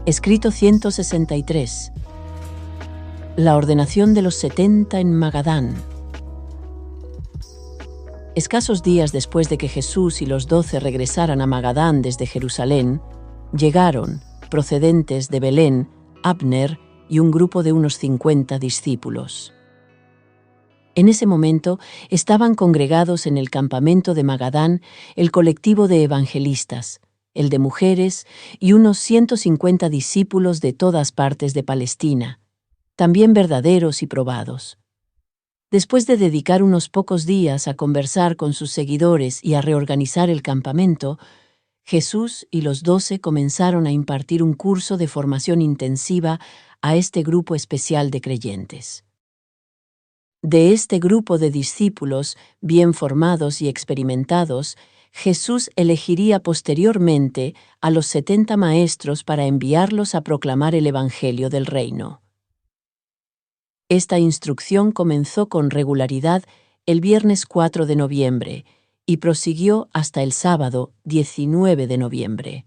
Escrito 163. La ordenación de los 70 en Magadán. Escasos días después de que Jesús y los 12 regresaran a Magadán desde Jerusalén, llegaron, procedentes de Belén, Abner y un grupo de unos 50 discípulos. En ese momento estaban congregados en el campamento de Magadán el colectivo de evangelistas, el de mujeres y unos 150 discípulos de todas partes de Palestina, también verdaderos y probados. Después de dedicar unos pocos días a conversar con sus seguidores y a reorganizar el campamento, Jesús y los 12 comenzaron a impartir un curso de formación intensiva a este grupo especial de creyentes. De este grupo de discípulos, bien formados y experimentados, Jesús elegiría posteriormente a los 70 maestros para enviarlos a proclamar el Evangelio del Reino. Esta instrucción comenzó con regularidad el viernes 4 de noviembre y prosiguió hasta el sábado 19 de noviembre.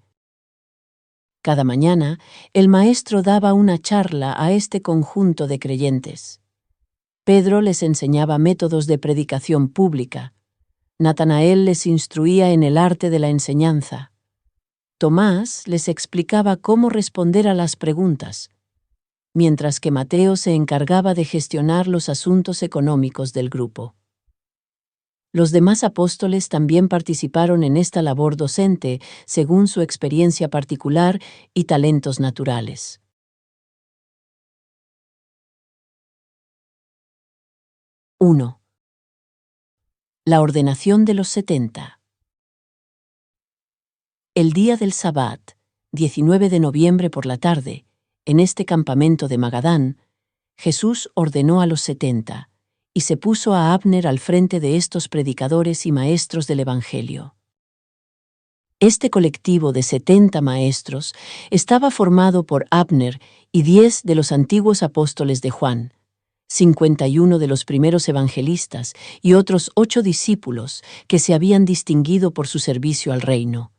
Cada mañana, el maestro daba una charla a este conjunto de creyentes. Pedro les enseñaba métodos de predicación pública. Natanael les instruía en el arte de la enseñanza. Tomás les explicaba cómo responder a las preguntas, mientras que Mateo se encargaba de gestionar los asuntos económicos del grupo. Los demás apóstoles también participaron en esta labor docente según su experiencia particular y talentos naturales. 1. La ordenación de los 70. El día del Sabbat, 19 de noviembre por la tarde, en este campamento de Magadán, Jesús ordenó a los 70 y se puso a Abner al frente de estos predicadores y maestros del Evangelio. Este colectivo de 70 maestros estaba formado por Abner y 10 de los antiguos apóstoles de Juan, 51 de los primeros evangelistas y otros 8 discípulos que se habían distinguido por su servicio al reino.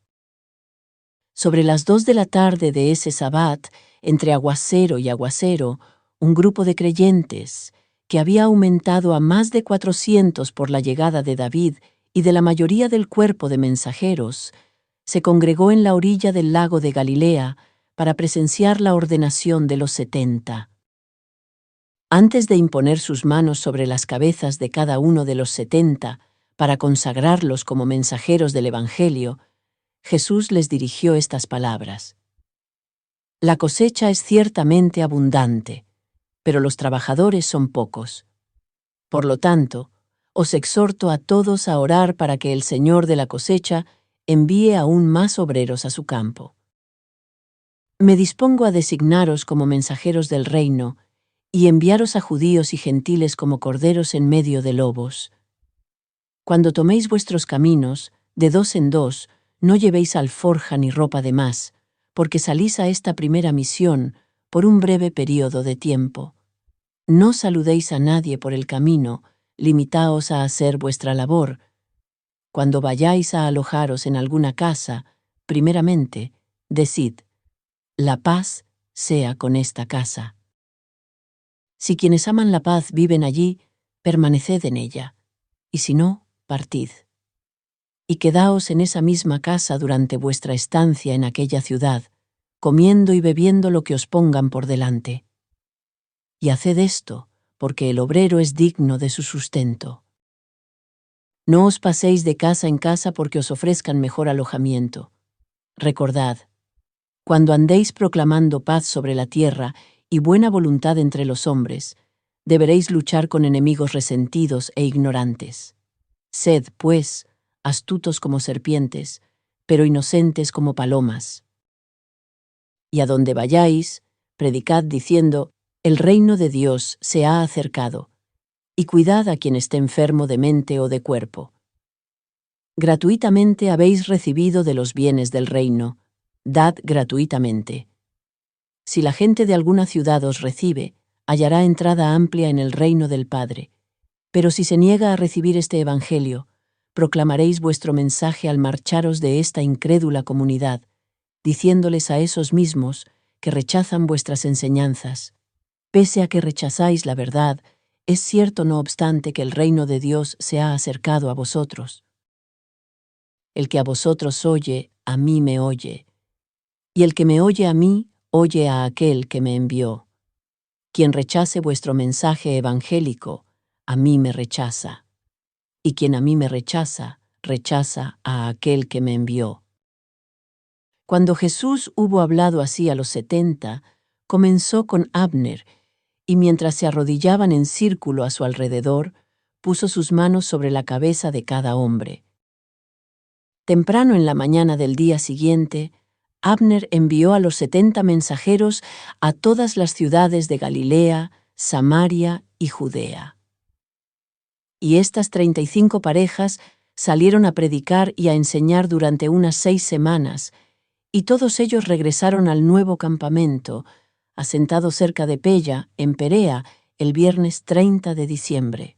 Sobre las 2 de la tarde de ese sabbat, entre aguacero y aguacero, un grupo de creyentes, que había aumentado a más de 400 por la llegada de David y de la mayoría del cuerpo de mensajeros, se congregó en la orilla del lago de Galilea para presenciar la ordenación de los 70. Antes de imponer sus manos sobre las cabezas de cada uno de los 70 para consagrarlos como mensajeros del Evangelio, Jesús les dirigió estas palabras: La cosecha es ciertamente abundante, pero los trabajadores son pocos. Por lo tanto, os exhorto a todos a orar para que el Señor de la cosecha envíe aún más obreros a su campo. Me dispongo a designaros como mensajeros del reino y enviaros a judíos y gentiles como corderos en medio de lobos. Cuando toméis vuestros caminos, de 2 en 2, no llevéis alforja ni ropa de más, porque salís a esta primera misión por un breve período de tiempo. No saludéis a nadie por el camino, limitaos a hacer vuestra labor. Cuando vayáis a alojaros en alguna casa, primeramente, decid: la paz sea con esta casa. Si quienes aman la paz viven allí, permaneced en ella, y si no, partid. Y quedaos en esa misma casa durante vuestra estancia en aquella ciudad, comiendo y bebiendo lo que os pongan por delante. Y haced esto, porque el obrero es digno de su sustento. No os paséis de casa en casa porque os ofrezcan mejor alojamiento. Recordad, cuando andéis proclamando paz sobre la tierra y buena voluntad entre los hombres, deberéis luchar con enemigos resentidos e ignorantes. Sed, pues, astutos como serpientes, pero inocentes como palomas. Y a donde vayáis, predicad diciendo: el reino de Dios se ha acercado, y cuidad a quien esté enfermo de mente o de cuerpo. Gratuitamente habéis recibido de los bienes del reino, dad gratuitamente. Si la gente de alguna ciudad os recibe, hallará entrada amplia en el reino del Padre. Pero si se niega a recibir este Evangelio, proclamaréis vuestro mensaje al marcharos de esta incrédula comunidad, diciéndoles a esos mismos que rechazan vuestras enseñanzas. Pese a que rechazáis la verdad, es cierto no obstante que el reino de Dios se ha acercado a vosotros. El que a vosotros oye, a mí me oye, y el que me oye a mí, oye a aquel que me envió. Quien rechace vuestro mensaje evangélico, a mí me rechaza, y quien a mí me rechaza, rechaza a aquel que me envió. Cuando Jesús hubo hablado así a los 70, comenzó con Abner, y mientras se arrodillaban en círculo a su alrededor, puso sus manos sobre la cabeza de cada hombre. Temprano en la mañana del día siguiente, Abner envió a los 70 mensajeros a todas las ciudades de Galilea, Samaria y Judea. Y estas 35 parejas salieron a predicar y a enseñar durante unas 6 semanas, y todos ellos regresaron al nuevo campamento, asentado cerca de Pella, en Perea, el viernes 30 de diciembre.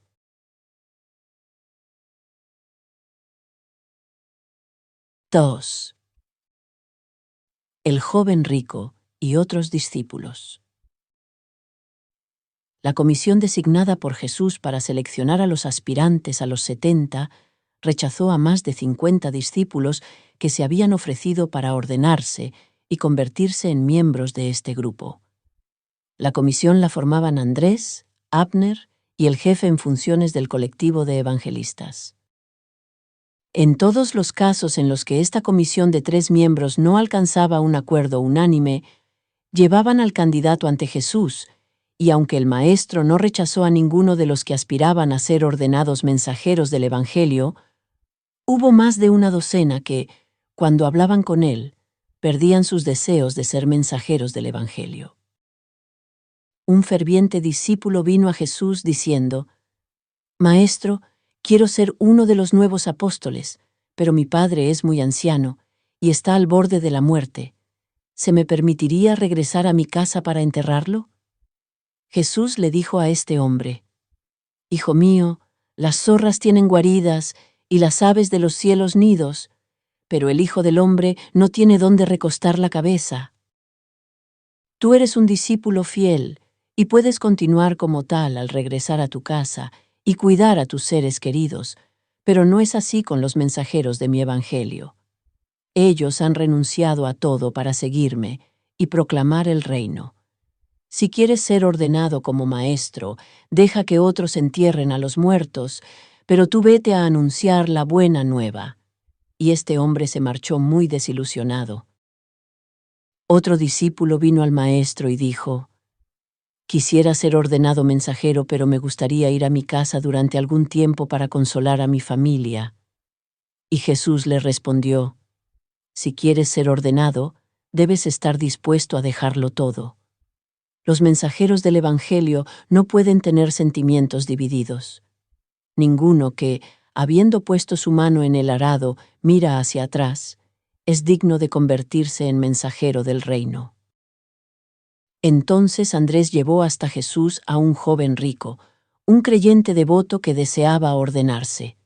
II. El joven rico y otros discípulos. La comisión designada por Jesús para seleccionar a los aspirantes a los 70 rechazó a más de 50 discípulos que se habían ofrecido para ordenarse y convertirse en miembros de este grupo. La comisión la formaban Andrés, Abner y el jefe en funciones del colectivo de evangelistas. En todos los casos en los que esta comisión de 3 miembros no alcanzaba un acuerdo unánime, llevaban al candidato ante Jesús, y aunque el maestro no rechazó a ninguno de los que aspiraban a ser ordenados mensajeros del Evangelio, hubo más de una docena que, cuando hablaban con él, perdían sus deseos de ser mensajeros del Evangelio. Un ferviente discípulo vino a Jesús diciendo: «Maestro, quiero ser uno de los nuevos apóstoles, pero mi padre es muy anciano y está al borde de la muerte. ¿Se me permitiría regresar a mi casa para enterrarlo?» Jesús le dijo a este hombre: «Hijo mío, las zorras tienen guaridas y las aves de los cielos nidos, pero el Hijo del Hombre no tiene dónde recostar la cabeza. Tú eres un discípulo fiel y puedes continuar como tal al regresar a tu casa y cuidar a tus seres queridos, pero no es así con los mensajeros de mi Evangelio. Ellos han renunciado a todo para seguirme y proclamar el reino. Si quieres ser ordenado como maestro, deja que otros entierren a los muertos, pero tú vete a anunciar la buena nueva». Y este hombre se marchó muy desilusionado. Otro discípulo vino al maestro y dijo: «Quisiera ser ordenado mensajero, pero me gustaría ir a mi casa durante algún tiempo para consolar a mi familia». Y Jesús le respondió: «Si quieres ser ordenado, debes estar dispuesto a dejarlo todo». Los mensajeros del Evangelio no pueden tener sentimientos divididos. Ninguno que, habiendo puesto su mano en el arado, mira hacia atrás, es digno de convertirse en mensajero del reino. Entonces Andrés llevó hasta Jesús a un joven rico, un creyente devoto que deseaba ordenarse.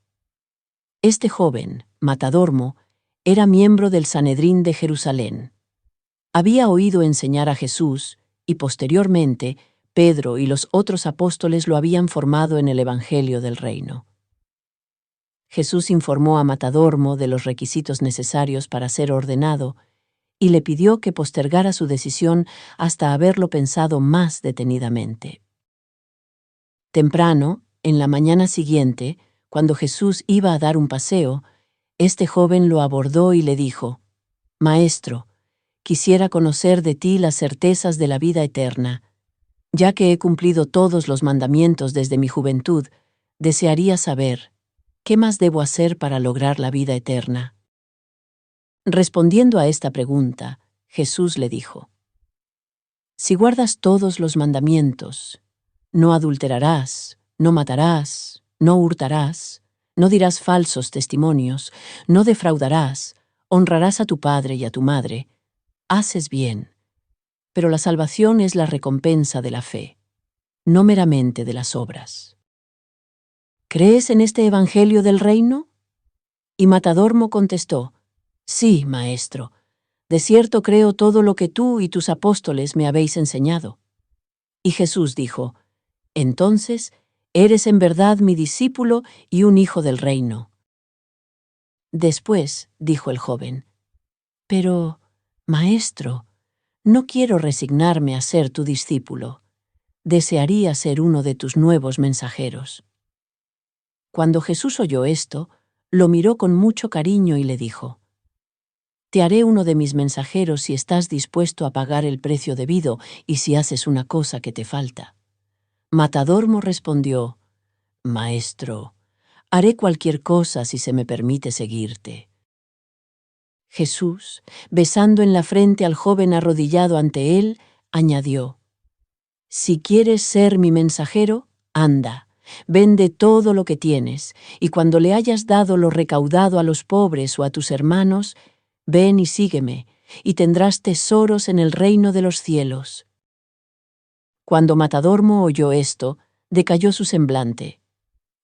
Este joven, Matadormo, era miembro del Sanedrín de Jerusalén. Había oído enseñar a Jesús y, posteriormente, Pedro y los otros apóstoles lo habían formado en el Evangelio del Reino. Jesús informó a Matadormo de los requisitos necesarios para ser ordenado y le pidió que postergara su decisión hasta haberlo pensado más detenidamente. Temprano, en la mañana siguiente, cuando Jesús iba a dar un paseo, este joven lo abordó y le dijo: «Maestro, quisiera conocer de ti las certezas de la vida eterna. Ya que he cumplido todos los mandamientos desde mi juventud, desearía saber, ¿qué más debo hacer para lograr la vida eterna?». Respondiendo a esta pregunta, Jesús le dijo: «Si guardas todos los mandamientos, no adulterarás, no matarás, no hurtarás, no dirás falsos testimonios, no defraudarás, honrarás a tu padre y a tu madre, haces bien. Pero la salvación es la recompensa de la fe, no meramente de las obras. ¿Crees en este Evangelio del Reino?». Y Matadormo contestó: «Sí, maestro, De cierto creo todo lo que tú y tus apóstoles me habéis enseñado. Y Jesús dijo: Entonces, eres en verdad mi discípulo y un hijo del reino. Después, dijo el joven: Pero, Maestro, no quiero resignarme a ser tu discípulo. Desearía ser uno de tus nuevos mensajeros. Cuando Jesús oyó esto, lo miró con mucho cariño y le dijo: Te haré uno de mis mensajeros si estás dispuesto a pagar el precio debido y si haces una cosa que te falta. Matadormo respondió: Maestro, haré cualquier cosa si se me permite seguirte. Jesús, besando en la frente al joven arrodillado ante él, añadió: Si quieres ser mi mensajero, anda, vende todo lo que tienes, y cuando le hayas dado lo recaudado a los pobres o a tus hermanos, ven y sígueme, y tendrás tesoros en el reino de los cielos. Cuando Matadormo oyó esto, decayó su semblante.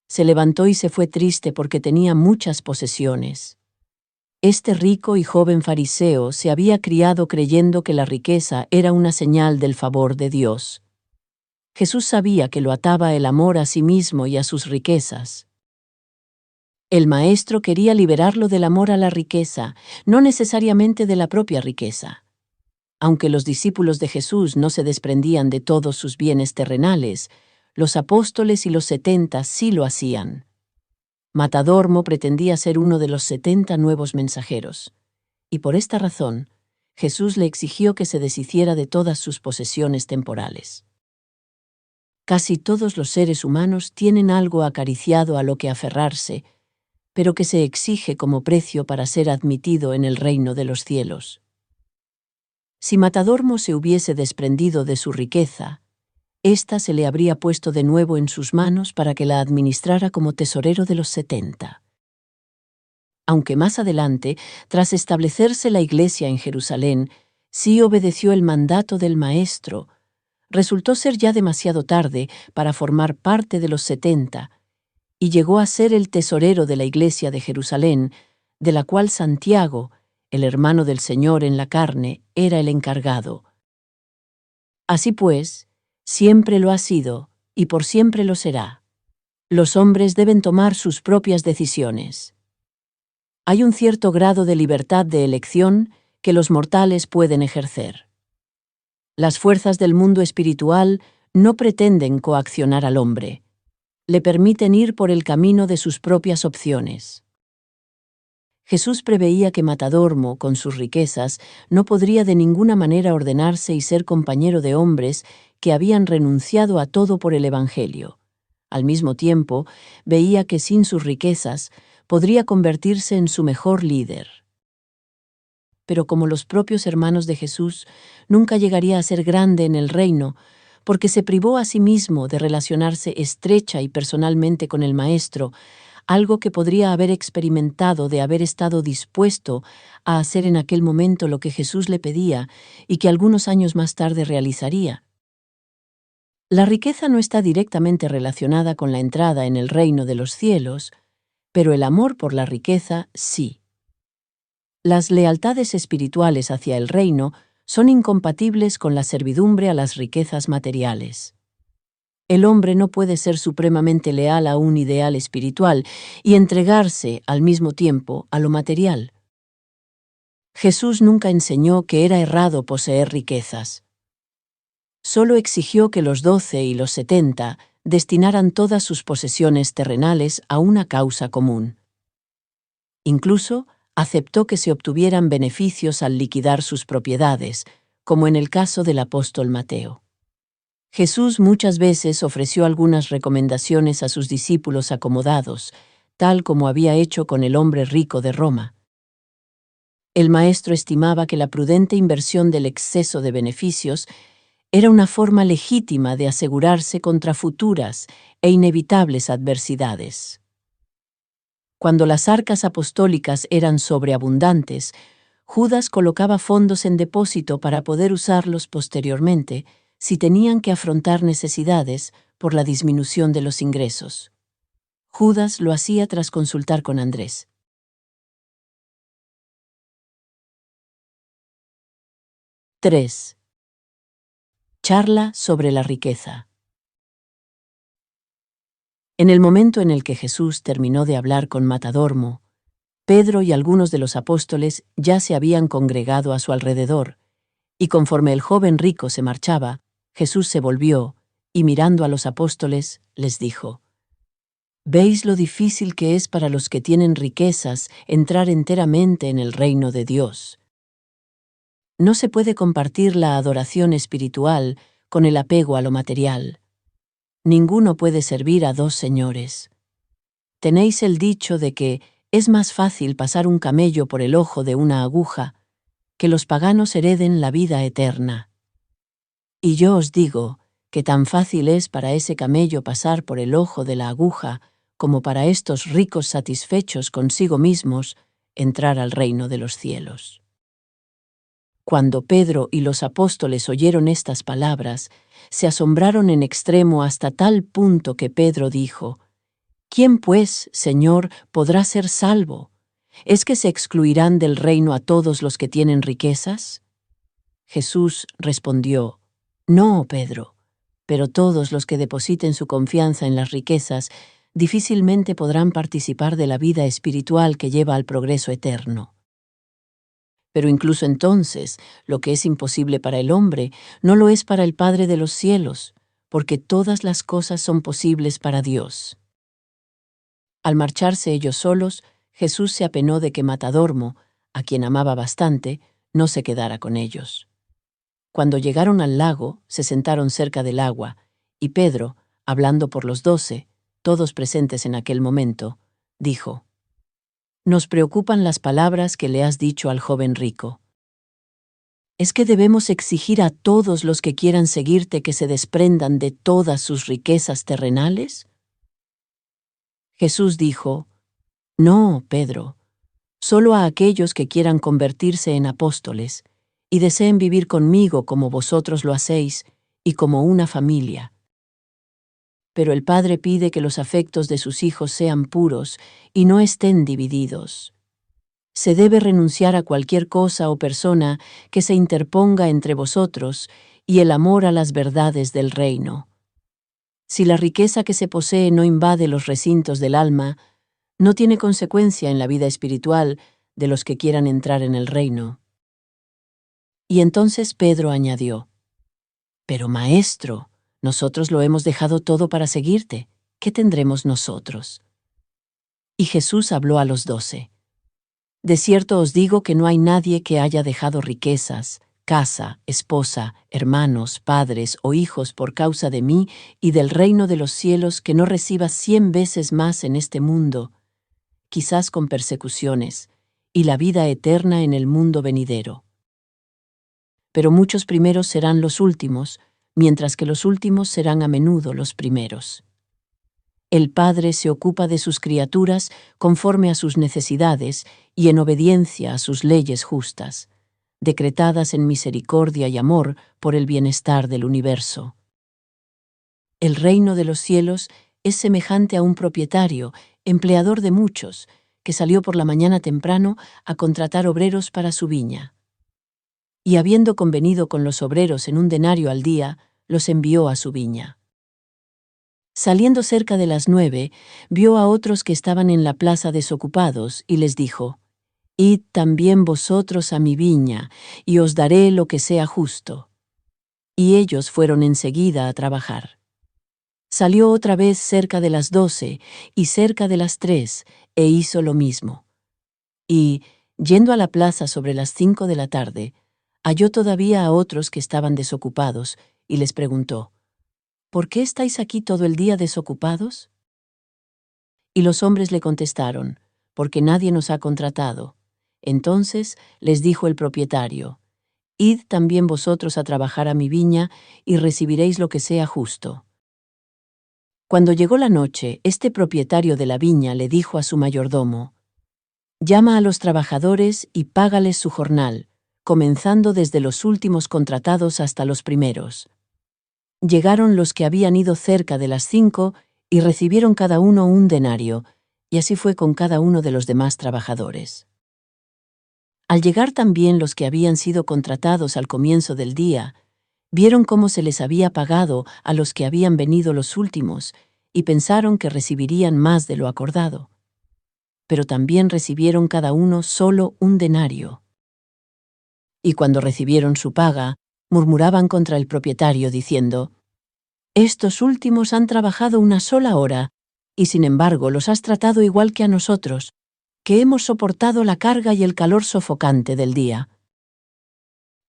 Se levantó y se fue triste porque tenía muchas posesiones. Este rico y joven fariseo se había criado creyendo que la riqueza era una señal del favor de Dios. Jesús sabía que lo ataba el amor a sí mismo y a sus riquezas. El maestro quería liberarlo del amor a la riqueza, no necesariamente de la propia riqueza. Aunque los discípulos de Jesús no se desprendían de todos sus bienes terrenales, los apóstoles y los 70 sí lo hacían. Matadormo pretendía ser uno de los 70 nuevos mensajeros, y por esta razón, Jesús le exigió que se deshiciera de todas sus posesiones temporales. Casi todos los seres humanos tienen algo acariciado a lo que aferrarse, pero que se exige como precio para ser admitido en el reino de los cielos. Si Matadormo se hubiese desprendido de su riqueza, ésta se le habría puesto de nuevo en sus manos para que la administrara como tesorero de los 70. Aunque más adelante, tras establecerse la Iglesia en Jerusalén, sí obedeció el mandato del Maestro, resultó ser ya demasiado tarde para formar parte de los 70, y llegó a ser el tesorero de la Iglesia de Jerusalén, de la cual Santiago, el hermano del Señor en la carne, era el encargado. Así pues, siempre lo ha sido y por siempre lo será. Los hombres deben tomar sus propias decisiones. Hay un cierto grado de libertad de elección que los mortales pueden ejercer. Las fuerzas del mundo espiritual no pretenden coaccionar al hombre. Le permiten ir por el camino de sus propias opciones. Jesús preveía que Matadormo, con sus riquezas, no podría de ninguna manera ordenarse y ser compañero de hombres que habían renunciado a todo por el Evangelio. Al mismo tiempo, veía que sin sus riquezas podría convertirse en su mejor líder. Pero como los propios hermanos de Jesús, nunca llegaría a ser grande en el reino, porque se privó a sí mismo de relacionarse estrecha y personalmente con el Maestro, algo que podría haber experimentado de haber estado dispuesto a hacer en aquel momento lo que Jesús le pedía y que algunos años más tarde realizaría. La riqueza no está directamente relacionada con la entrada en el reino de los cielos, pero el amor por la riqueza sí. Las lealtades espirituales hacia el reino son incompatibles con la servidumbre a las riquezas materiales. El hombre no puede ser supremamente leal a un ideal espiritual y entregarse al mismo tiempo a lo material. Jesús nunca enseñó que era errado poseer riquezas. Solo exigió que los 12 y los 70 destinaran todas sus posesiones terrenales a una causa común. Incluso aceptó que se obtuvieran beneficios al liquidar sus propiedades, como en el caso del apóstol Mateo. Jesús muchas veces ofreció algunas recomendaciones a sus discípulos acomodados, tal como había hecho con el hombre rico de Roma. El maestro estimaba que la prudente inversión del exceso de beneficios era una forma legítima de asegurarse contra futuras e inevitables adversidades. Cuando las arcas apostólicas eran sobreabundantes, Judas colocaba fondos en depósito para poder usarlos posteriormente si tenían que afrontar necesidades por la disminución de los ingresos. Judas lo hacía tras consultar con Andrés. 3. Charla sobre la riqueza. En el momento en el que Jesús terminó de hablar con Matadormo, Pedro y algunos de los apóstoles ya se habían congregado a su alrededor, y conforme el joven rico se marchaba, Jesús se volvió y mirando a los apóstoles les dijo: ¿Veis lo difícil que es para los que tienen riquezas entrar enteramente en el reino de Dios? No se puede compartir la adoración espiritual con el apego a lo material. Ninguno puede servir a dos señores. Tenéis el dicho de que es más fácil pasar un camello por el ojo de una aguja que los paganos hereden la vida eterna. Y yo os digo que tan fácil es para ese camello pasar por el ojo de la aguja como para estos ricos satisfechos consigo mismos entrar al reino de los cielos. Cuando Pedro y los apóstoles oyeron estas palabras, se asombraron en extremo hasta tal punto que Pedro dijo: ¿Quién, pues, Señor, podrá ser salvo? ¿Es que se excluirán del reino a todos los que tienen riquezas? Jesús respondió: No, Pedro, pero todos los que depositen su confianza en las riquezas difícilmente podrán participar de la vida espiritual que lleva al progreso eterno. Pero incluso entonces, lo que es imposible para el hombre no lo es para el Padre de los cielos, porque todas las cosas son posibles para Dios. Al marcharse ellos solos, Jesús se apenó de que Matadormo, a quien amaba bastante, no se quedara con ellos. Cuando llegaron al lago, se sentaron cerca del agua, y Pedro, hablando por los 12, todos presentes en aquel momento, dijo: Nos preocupan las palabras que le has dicho al joven rico. ¿Es que debemos exigir a todos los que quieran seguirte que se desprendan de todas sus riquezas terrenales? Jesús dijo: No, Pedro, solo a aquellos que quieran convertirse en apóstoles y deseen vivir conmigo como vosotros lo hacéis y como una familia. Pero el Padre pide que los afectos de sus hijos sean puros y no estén divididos. Se debe renunciar a cualquier cosa o persona que se interponga entre vosotros y el amor a las verdades del reino. Si la riqueza que se posee no invade los recintos del alma, no tiene consecuencia en la vida espiritual de los que quieran entrar en el reino. Y entonces Pedro añadió: Pero Maestro, nosotros lo hemos dejado todo para seguirte. ¿Qué tendremos nosotros? Y Jesús habló a los 12. De cierto os digo que no hay nadie que haya dejado riquezas, casa, esposa, hermanos, padres o hijos por causa de mí y del reino de los cielos que no reciba 100 veces más en este mundo, quizás con persecuciones, y la vida eterna en el mundo venidero. Pero muchos primeros serán los últimos, mientras que los últimos serán a menudo los primeros. El Padre se ocupa de sus criaturas conforme a sus necesidades y en obediencia a sus leyes justas, decretadas en misericordia y amor por el bienestar del universo. El reino de los cielos es semejante a un propietario, empleador de muchos, que salió por la mañana temprano a contratar obreros para su viña. Y habiendo convenido con los obreros en un denario al día, los envió a su viña. Saliendo cerca de las 9, vio a otros que estaban en la plaza desocupados y les dijo: Id también vosotros a mi viña, y os daré lo que sea justo. Y ellos fueron enseguida a trabajar. Salió otra vez cerca de las 12 y cerca de las 3, e hizo lo mismo. Y, yendo a la plaza sobre las 5 de la tarde, halló todavía a otros que estaban desocupados, y les preguntó: ¿Por qué estáis aquí todo el día desocupados? Y los hombres le contestaron: Porque nadie nos ha contratado. Entonces les dijo el propietario: Id también vosotros a trabajar a mi viña y recibiréis lo que sea justo. Cuando llegó la noche, este propietario de la viña le dijo a su mayordomo: Llama a los trabajadores y págales su jornal, comenzando desde los últimos contratados hasta los primeros. Llegaron los que habían ido cerca de las 5 y recibieron cada uno un denario, y así fue con cada uno de los demás trabajadores. Al llegar también los que habían sido contratados al comienzo del día, vieron cómo se les había pagado a los que habían venido los últimos y pensaron que recibirían más de lo acordado. Pero también recibieron cada uno solo un denario. Y cuando recibieron su paga, murmuraban contra el propietario diciendo: «Estos últimos han trabajado una sola hora, y sin embargo los has tratado igual que a nosotros, que hemos soportado la carga y el calor sofocante del día».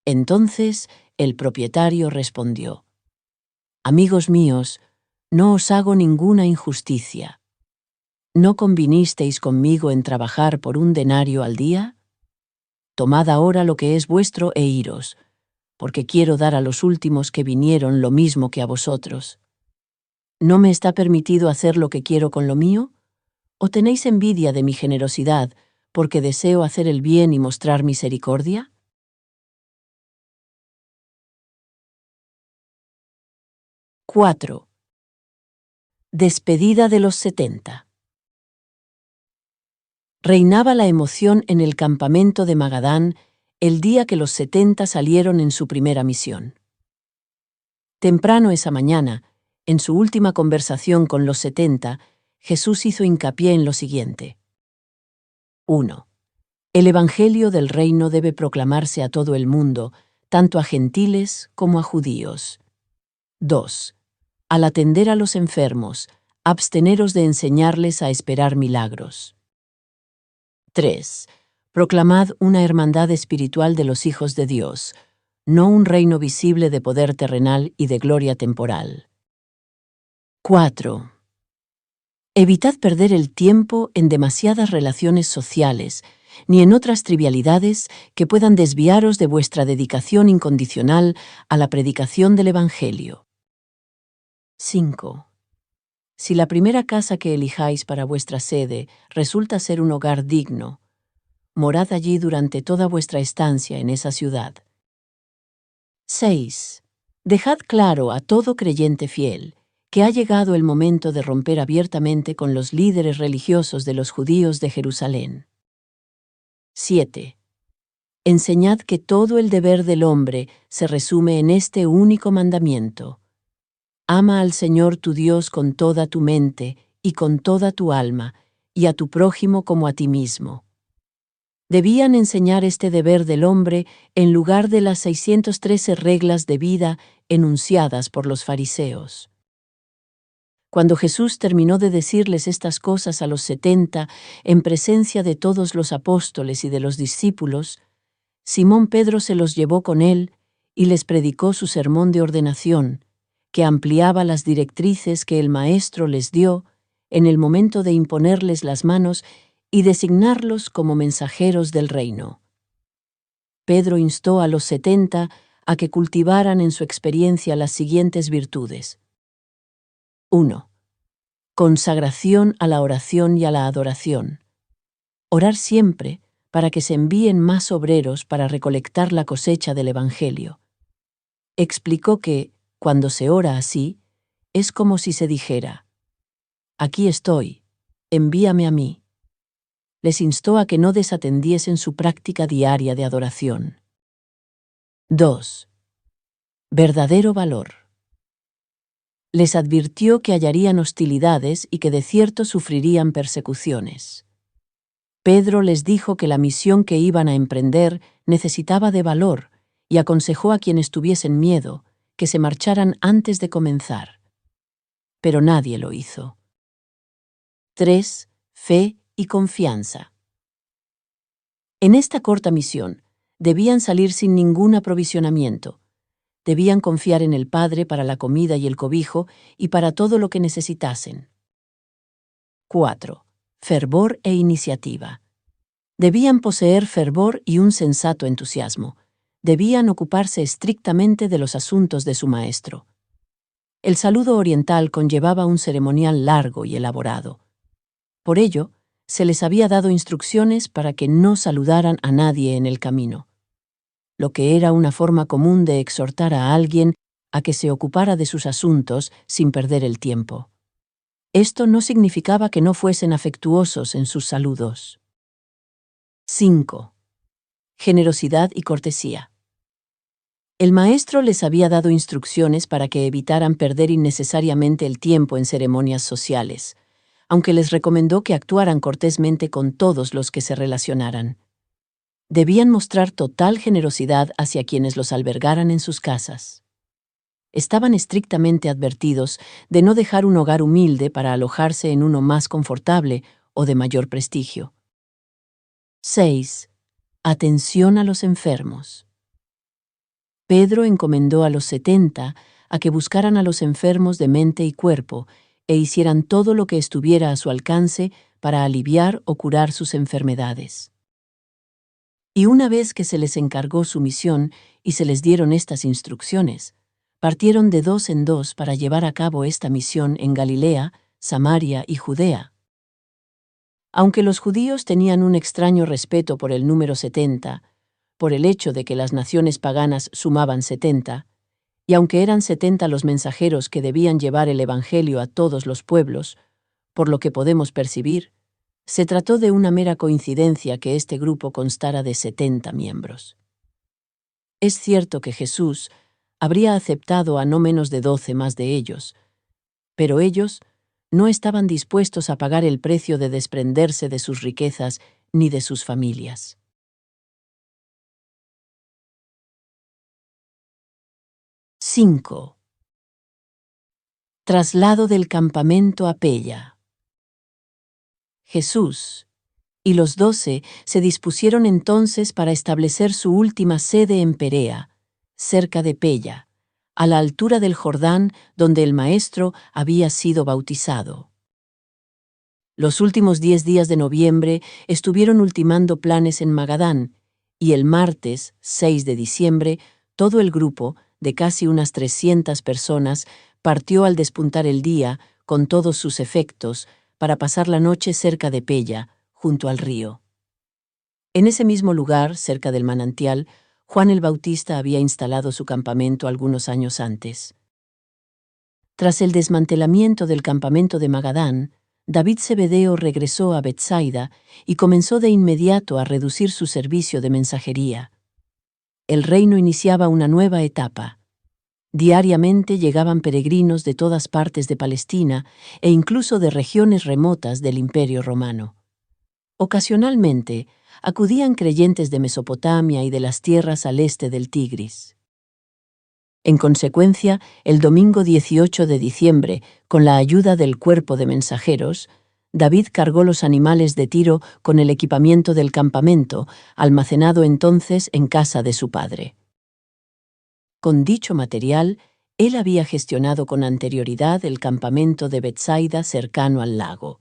Entonces el propietario respondió: «Amigos míos, no os hago ninguna injusticia. ¿No convinisteis conmigo en trabajar por un denario al día? Tomad ahora lo que es vuestro e iros, porque quiero dar a los últimos que vinieron lo mismo que a vosotros. ¿No me está permitido hacer lo que quiero con lo mío? ¿O tenéis envidia de mi generosidad porque deseo hacer el bien y mostrar misericordia?». 4. Despedida de los 70. Reinaba la emoción en el campamento de Magadán el día que los 70 salieron en su primera misión. Temprano esa mañana, en su última conversación con los 70, Jesús hizo hincapié en lo siguiente. 1. El Evangelio del Reino debe proclamarse a todo el mundo, tanto a gentiles como a judíos. 2. Al atender a los enfermos, absteneros de enseñarles a esperar milagros. 3. Proclamad una hermandad espiritual de los hijos de Dios, no un reino visible de poder terrenal y de gloria temporal. 4. Evitad perder el tiempo en demasiadas relaciones sociales, ni en otras trivialidades que puedan desviaros de vuestra dedicación incondicional a la predicación del Evangelio. 5. Si la primera casa que elijáis para vuestra sede resulta ser un hogar digno, morad allí durante toda vuestra estancia en esa ciudad. 6. Dejad claro a todo creyente fiel que ha llegado el momento de romper abiertamente con los líderes religiosos de los judíos de Jerusalén. 7. Enseñad que todo el deber del hombre se resume en este único mandamiento: ama al Señor tu Dios con toda tu mente y con toda tu alma, y a tu prójimo como a ti mismo. Debían enseñar este deber del hombre en lugar de las 613 reglas de vida enunciadas por los fariseos. Cuando Jesús terminó de decirles estas cosas a los 70, en presencia de todos los apóstoles y de los discípulos, Simón Pedro se los llevó con él y les predicó su sermón de ordenación, que ampliaba las directrices que el Maestro les dio en el momento de imponerles las manos y designarlos como mensajeros del reino. Pedro instó a los 70 a que cultivaran en su experiencia las siguientes virtudes. 1. Consagración a la oración y a la adoración. Orar siempre para que se envíen más obreros para recolectar la cosecha del Evangelio. Explicó que, cuando se ora así, es como si se dijera: «Aquí estoy, envíame a mí». Les instó a que no desatendiesen su práctica diaria de adoración. 2. Verdadero valor. Les advirtió que hallarían hostilidades y que de cierto sufrirían persecuciones. Pedro les dijo que la misión que iban a emprender necesitaba de valor y aconsejó a quienes tuviesen miedo que se marcharan antes de comenzar. Pero nadie lo hizo. 3. Fe y confianza. En esta corta misión, debían salir sin ningún aprovisionamiento. Debían confiar en el Padre para la comida y el cobijo y para todo lo que necesitasen. 4. Fervor e iniciativa. Debían poseer fervor y un sensato entusiasmo. Debían ocuparse estrictamente de los asuntos de su Maestro. El saludo oriental conllevaba un ceremonial largo y elaborado. Por ello, se les había dado instrucciones para que no saludaran a nadie en el camino, lo que era una forma común de exhortar a alguien a que se ocupara de sus asuntos sin perder el tiempo. Esto no significaba que no fuesen afectuosos en sus saludos. 5. generosidad y cortesía. El maestro les había dado instrucciones para que evitaran perder innecesariamente el tiempo en ceremonias sociales, aunque les recomendó que actuaran cortésmente con todos los que se relacionaran. Debían mostrar total generosidad hacia quienes los albergaran en sus casas. Estaban estrictamente advertidos de no dejar un hogar humilde para alojarse en uno más confortable o de mayor prestigio. 6. Atención a los enfermos. Pedro encomendó a los 70 a que buscaran a los enfermos de mente y cuerpo e hicieran todo lo que estuviera a su alcance para aliviar o curar sus enfermedades. Y una vez que se les encargó su misión y se les dieron estas instrucciones, partieron de 2 en 2 para llevar a cabo esta misión en Galilea, Samaria y Judea. Aunque los judíos tenían un extraño respeto por el número 70, por el hecho de que las naciones paganas sumaban 70, y aunque eran 70 los mensajeros que debían llevar el Evangelio a todos los pueblos, por lo que podemos percibir, se trató de una mera coincidencia que este grupo constara de 70 miembros. Es cierto que Jesús habría aceptado a no menos de 12 más de ellos, pero ellos no estaban dispuestos a pagar el precio de desprenderse de sus riquezas ni de sus familias. 5. Traslado del campamento a Pella. Jesús y los 12 se dispusieron entonces para establecer su última sede en Perea, cerca de Pella, a la altura del Jordán donde el Maestro había sido bautizado. Los últimos 10 días de noviembre estuvieron ultimando planes en Magadán, y el martes, 6 de diciembre, todo el grupo, de casi unas 300 personas, partió al despuntar el día, con todos sus efectos, para pasar la noche cerca de Pella, junto al río. En ese mismo lugar, cerca del manantial, Juan el Bautista había instalado su campamento algunos años antes. Tras el desmantelamiento del campamento de Magadán, David Zebedeo regresó a Betsaida y comenzó de inmediato a reducir su servicio de mensajería. El reino iniciaba una nueva etapa. Diariamente llegaban peregrinos de todas partes de Palestina e incluso de regiones remotas del Imperio Romano. Ocasionalmente, acudían creyentes de Mesopotamia y de las tierras al este del Tigris. En consecuencia, el domingo 18 de diciembre, con la ayuda del cuerpo de mensajeros, David cargó los animales de Tiro con el equipamiento del campamento, almacenado entonces en casa de su padre. Con dicho material, él había gestionado con anterioridad el campamento de Betsaida cercano al lago.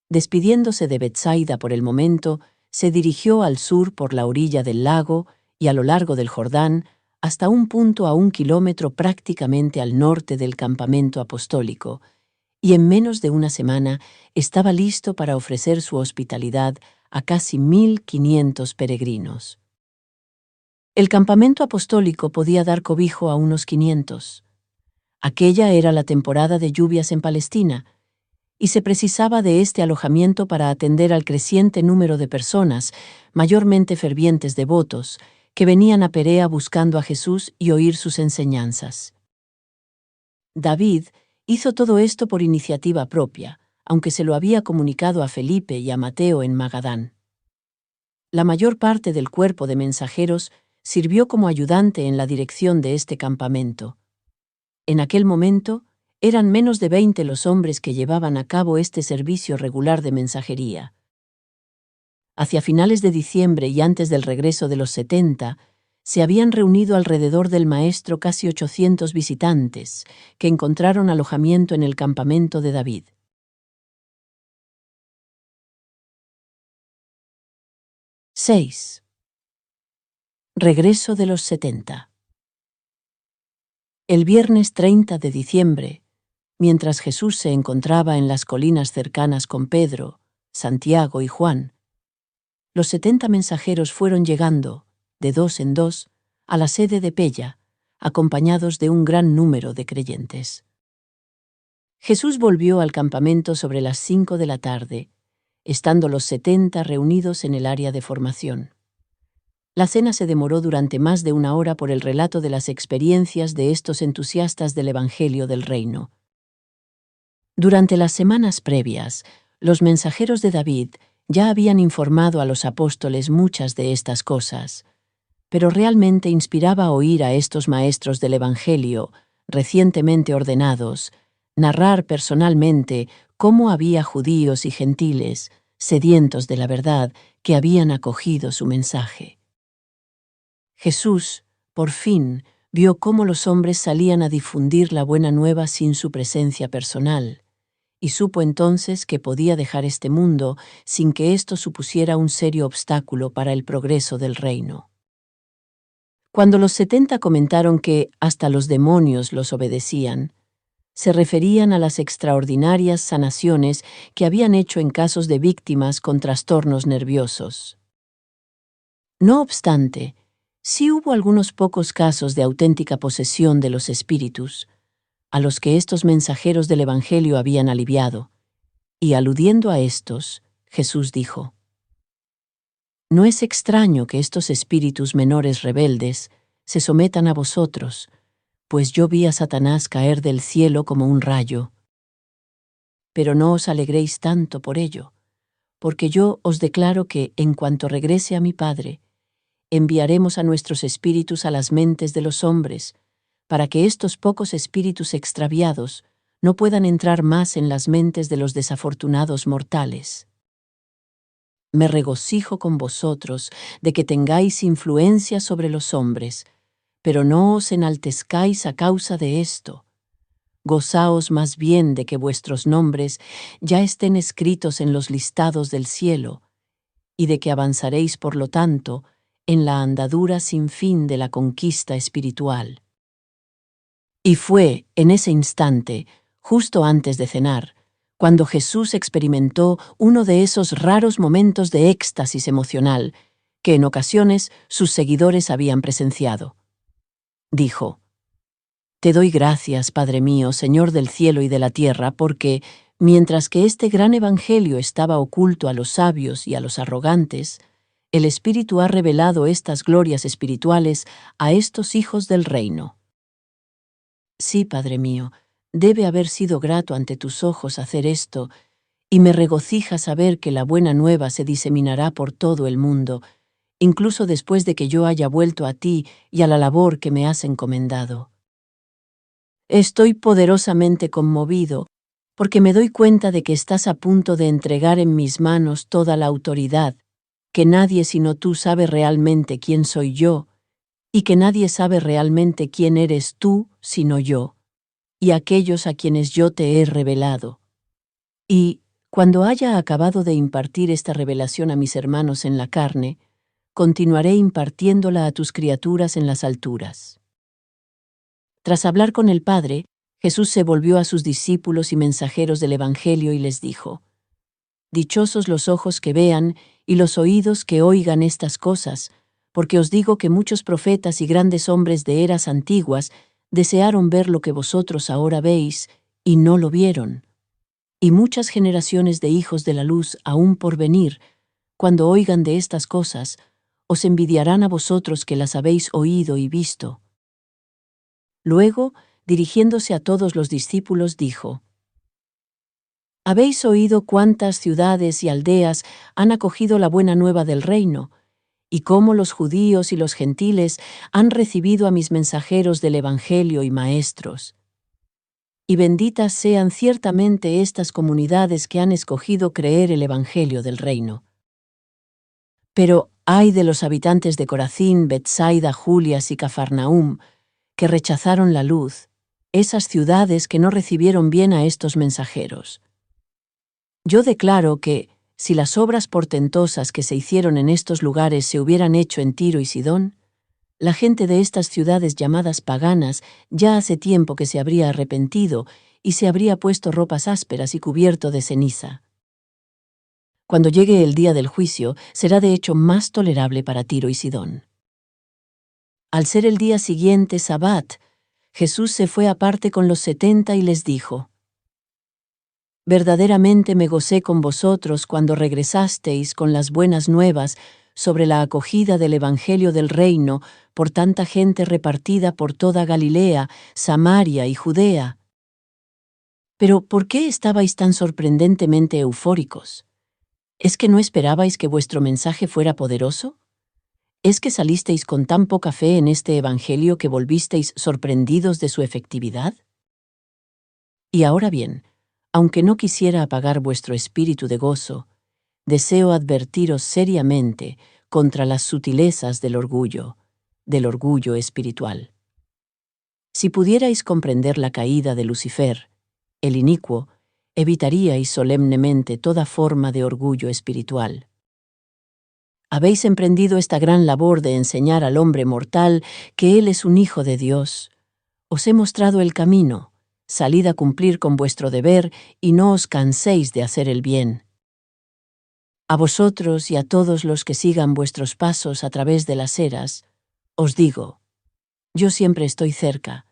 Despidiéndose de Betsaida por el momento, se dirigió al sur por la orilla del lago y a lo largo del Jordán, hasta un punto a 1 kilómetro prácticamente al norte del campamento apostólico, y en menos de una semana estaba listo para ofrecer su hospitalidad a casi 1.500 peregrinos. El campamento apostólico podía dar cobijo a unos 500. Aquella era la temporada de lluvias en Palestina, y se precisaba de este alojamiento para atender al creciente número de personas, mayormente fervientes devotos, que venían a Perea buscando a Jesús y oír sus enseñanzas. David hizo todo esto por iniciativa propia, aunque se lo había comunicado a Felipe y a Mateo en Magadán. La mayor parte del cuerpo de mensajeros sirvió como ayudante en la dirección de este campamento. En aquel momento, eran menos de 20 los hombres que llevaban a cabo este servicio regular de mensajería. Hacia finales de diciembre y antes del regreso de los 70, se habían reunido alrededor del maestro casi 800 visitantes, que encontraron alojamiento en el campamento de David. 6. Regreso de los 70. El viernes 30 de diciembre, mientras Jesús se encontraba en las colinas cercanas con Pedro, Santiago y Juan, los 70 mensajeros fueron llegando, de 2 en 2, a la sede de Pella, acompañados de un gran número de creyentes. Jesús volvió al campamento sobre las 5 de la tarde, estando los 70 reunidos en el área de formación. La cena se demoró durante más de 1 hora por el relato de las experiencias de estos entusiastas del Evangelio del Reino. Durante las semanas previas, los mensajeros de David ya habían informado a los apóstoles muchas de estas cosas, pero realmente inspiraba oír a estos maestros del Evangelio, recientemente ordenados, narrar personalmente cómo había judíos y gentiles, sedientos de la verdad, que habían acogido su mensaje. Jesús, por fin, vio cómo los hombres salían a difundir la buena nueva sin su presencia personal, y supo entonces que podía dejar este mundo sin que esto supusiera un serio obstáculo para el progreso del reino. Cuando los 70 comentaron que hasta los demonios los obedecían, se referían a las extraordinarias sanaciones que habían hecho en casos de víctimas con trastornos nerviosos. No obstante, sí hubo algunos pocos casos de auténtica posesión de los espíritus, a los que estos mensajeros del Evangelio habían aliviado, y aludiendo a estos, Jesús dijo: «No es extraño que estos espíritus menores rebeldes se sometan a vosotros, pues yo vi a Satanás caer del cielo como un rayo. Pero no os alegréis tanto por ello, porque yo os declaro que, en cuanto regrese a mi Padre, enviaremos a nuestros espíritus a las mentes de los hombres, para que estos pocos espíritus extraviados no puedan entrar más en las mentes de los desafortunados mortales. Me regocijo con vosotros de que tengáis influencia sobre los hombres, pero no os enaltezcáis a causa de esto. Gozaos más bien de que vuestros nombres ya estén escritos en los listados del cielo, y de que avanzaréis, por lo tanto, en la andadura sin fin de la conquista espiritual». Y fue, en ese instante, justo antes de cenar, cuando Jesús experimentó uno de esos raros momentos de éxtasis emocional que en ocasiones sus seguidores habían presenciado. Dijo: «Te doy gracias, Padre mío, Señor del cielo y de la tierra, porque, mientras que este gran evangelio estaba oculto a los sabios y a los arrogantes, el Espíritu ha revelado estas glorias espirituales a estos hijos del reino». Sí, Padre mío, debe haber sido grato ante tus ojos hacer esto, y me regocija saber que la buena nueva se diseminará por todo el mundo, incluso después de que yo haya vuelto a ti y a la labor que me has encomendado. Estoy poderosamente conmovido, porque me doy cuenta de que estás a punto de entregar en mis manos toda la autoridad, que nadie sino tú sabe realmente quién soy yo, y que nadie sabe realmente quién eres tú sino yo, y aquellos a quienes yo te he revelado. Y, cuando haya acabado de impartir esta revelación a mis hermanos en la carne, continuaré impartiéndola a tus criaturas en las alturas. Tras hablar con el Padre, Jesús se volvió a sus discípulos y mensajeros del Evangelio y les dijo: «Dichosos los ojos que vean y los oídos que oigan estas cosas, porque os digo que muchos profetas y grandes hombres de eras antiguas desearon ver lo que vosotros ahora veis, y no lo vieron. Y muchas generaciones de hijos de la luz aún por venir, cuando oigan de estas cosas, os envidiarán a vosotros que las habéis oído y visto». Luego, dirigiéndose a todos los discípulos, dijo: «Habéis oído cuántas ciudades y aldeas han acogido la buena nueva del reino, y cómo los judíos y los gentiles han recibido a mis mensajeros del Evangelio y maestros. Y benditas sean ciertamente estas comunidades que han escogido creer el Evangelio del reino. Pero ay de los habitantes de Corazín, Betsaida, Julias y Cafarnaúm, que rechazaron la luz, esas ciudades que no recibieron bien a estos mensajeros. Yo declaro que, si las obras portentosas que se hicieron en estos lugares se hubieran hecho en Tiro y Sidón, la gente de estas ciudades llamadas paganas ya hace tiempo que se habría arrepentido y se habría puesto ropas ásperas y cubierto de ceniza. Cuando llegue el día del juicio, será de hecho más tolerable para Tiro y Sidón. Al ser el día siguiente, Sabbat, Jesús se fue aparte con los 70 y les dijo: «Verdaderamente me gocé con vosotros cuando regresasteis con las buenas nuevas sobre la acogida del Evangelio del Reino por tanta gente repartida por toda Galilea, Samaria y Judea. Pero ¿por qué estabais tan sorprendentemente eufóricos? ¿Es que no esperabais que vuestro mensaje fuera poderoso? ¿Es que salisteis con tan poca fe en este Evangelio que volvisteis sorprendidos de su efectividad? Y ahora bien, aunque no quisiera apagar vuestro espíritu de gozo, deseo advertiros seriamente contra las sutilezas del orgullo espiritual. Si pudierais comprender la caída de Lucifer, el inicuo, evitaríais solemnemente toda forma de orgullo espiritual. Habéis emprendido esta gran labor de enseñar al hombre mortal que él es un hijo de Dios. Os he mostrado el camino. Salid a cumplir con vuestro deber y no os canséis de hacer el bien. A vosotros y a todos los que sigan vuestros pasos a través de las eras, os digo, yo siempre estoy cerca,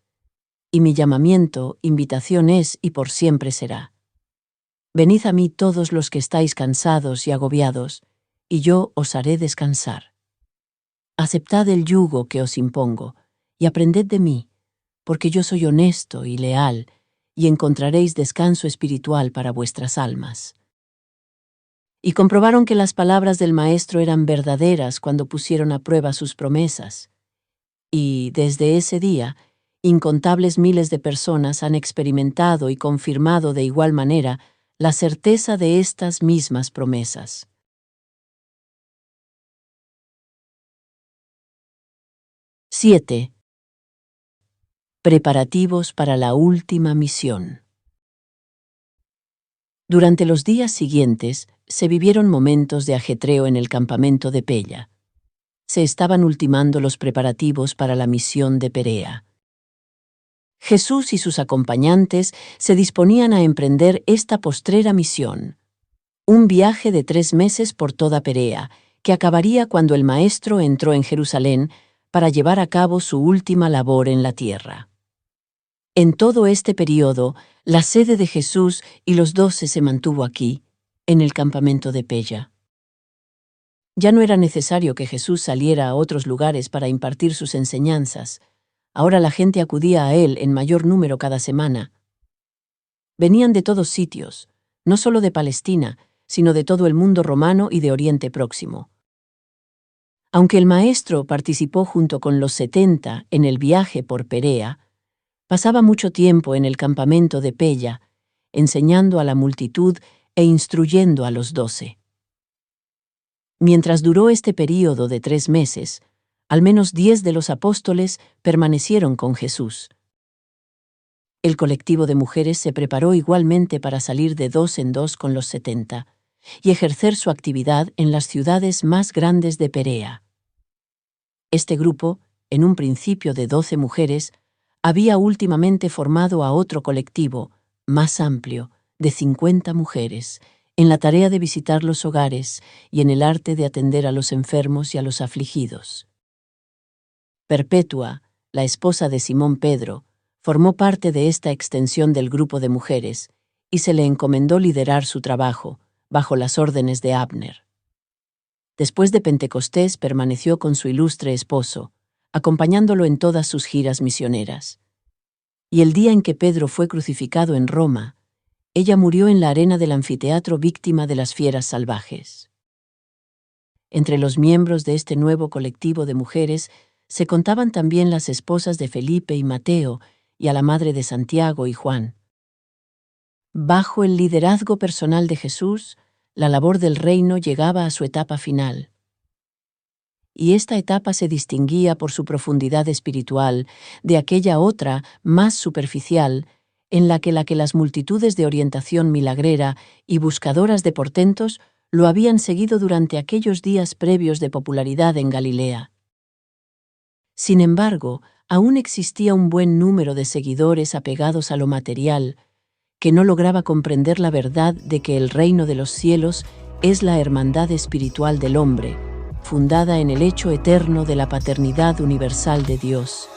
y mi llamamiento, invitación es y por siempre será. Venid a mí todos los que estáis cansados y agobiados, y yo os haré descansar. Aceptad el yugo que os impongo, y aprended de mí, porque yo soy honesto y leal, y encontraréis descanso espiritual para vuestras almas. Y comprobaron que las palabras del Maestro eran verdaderas cuando pusieron a prueba sus promesas. Y, desde ese día, incontables miles de personas han experimentado y confirmado de igual manera la certeza de estas mismas promesas. ¡7! Preparativos para la última misión. Durante los días siguientes se vivieron momentos de ajetreo en el campamento de Pella. Se estaban ultimando los preparativos para la misión de Perea. Jesús y sus acompañantes se disponían a emprender esta postrera misión, un viaje de 3 meses por toda Perea, que acabaría cuando el Maestro entró en Jerusalén para llevar a cabo su última labor en la tierra. En todo este periodo, la sede de Jesús y los 12 se mantuvo aquí, en el campamento de Pella. Ya no era necesario que Jesús saliera a otros lugares para impartir sus enseñanzas. Ahora la gente acudía a él en mayor número cada semana. Venían de todos sitios, no solo de Palestina, sino de todo el mundo romano y de Oriente Próximo. Aunque el Maestro participó junto con los 70 en el viaje por Perea, pasaba mucho tiempo en el campamento de Pella, enseñando a la multitud e instruyendo a los 12. Mientras duró este período de 3 meses, al menos 10 de los apóstoles permanecieron con Jesús. El colectivo de mujeres se preparó igualmente para salir de 2 en 2 con los 70 y ejercer su actividad en las ciudades más grandes de Perea. Este grupo, en un principio de 12 mujeres, había últimamente formado a otro colectivo, más amplio, de 50 mujeres, en la tarea de visitar los hogares y en el arte de atender a los enfermos y a los afligidos. Perpetua, la esposa de Simón Pedro, formó parte de esta extensión del grupo de mujeres y se le encomendó liderar su trabajo, bajo las órdenes de Abner. Después de Pentecostés permaneció con su ilustre esposo, acompañándolo en todas sus giras misioneras. Y el día en que Pedro fue crucificado en Roma, ella murió en la arena del anfiteatro víctima de las fieras salvajes. Entre los miembros de este nuevo colectivo de mujeres se contaban también las esposas de Felipe y Mateo y a la madre de Santiago y Juan. Bajo el liderazgo personal de Jesús, la labor del reino llegaba a su etapa final. Y esta etapa se distinguía por su profundidad espiritual de aquella otra, más superficial, en la que las multitudes de orientación milagrera y buscadoras de portentos lo habían seguido durante aquellos días previos de popularidad en Galilea. Sin embargo, aún existía un buen número de seguidores apegados a lo material, que no lograba comprender la verdad de que el reino de los cielos es la hermandad espiritual del hombre, fundada en el hecho eterno de la paternidad universal de Dios.